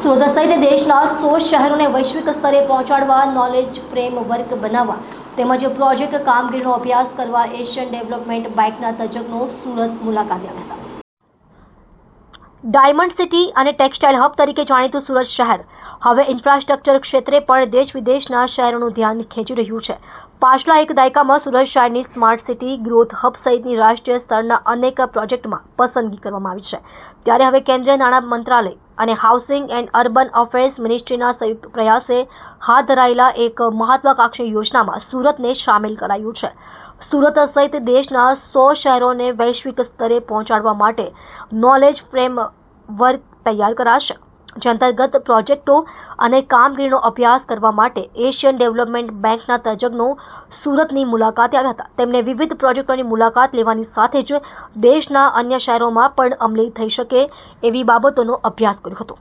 સુરત સહિત દેશના 100 શહેરોને વૈશ્વિક સ્તરે પહોંચાડવા નોલેજ ફ્રેમવર્ક બનાવવા તેમજ પ્રોજેક્ટ કામગીરીનો અભ્યાસ કરવા એશિયન ડેવલપમેન્ટ બેંકના તજજ્ઞો સુરત મુલાકાતે આવ્યા હતા. ડાયમંડ સિટી અને ટેક્સટાઇલ હબ તરીકે જાણીતું સુરત શહેર હવે ઇન્ફ્રાસ્ટ્રક્ચર ક્ષેત્રે પણ દેશ વિદેશના શહેરોનું ધ્યાન ખેંચી રહ્યું છે. પાછલા એક દાયકામાં સુરત શહેરની સ્માર્ટ સિટી, ગ્રોથ હબ સહિતની રાષ્ટ્રીય સ્તરના અનેક પ્રોજેક્ટમાં પસંદગી કરવામાં આવી છે. ત્યારે હવે કેન્દ્રીય નાણાં મંત્રાલય અને હાઉસિંગ એન્ડ અર્બન અફેર્સ મિનિસ્ટ્રીના સંયુક્ત પ્રયાસે હાથ ધરાયેલા એક મહત્વાકાંક્ષી યોજનામાં સુરતને સામેલ કરાયું છે. સુરત સહિત દેશના 100 શહેરોને વૈશ્વિક સ્તરે પહોંચાડવા માટે નોલેજ ફ્રેમવર્ક તૈયાર કરાશે, જે અંતર્ગત પ્રોજેક્ટો અને કામગીરીનો અભ્યાસ કરવા માટે એશિયન ડેવલપમેન્ટ બેંકના તજજ્ઞો સુરતની મુલાકાતે આવ્યા હતા. તેમણે વિવિધ પ્રોજેક્ટોની મુલાકાત લેવાની સાથે જ દેશના અન્ય શહેરોમાં પણ અમલી થઈ શકે એવી બાબતોનો અભ્યાસ કર્યો હતો.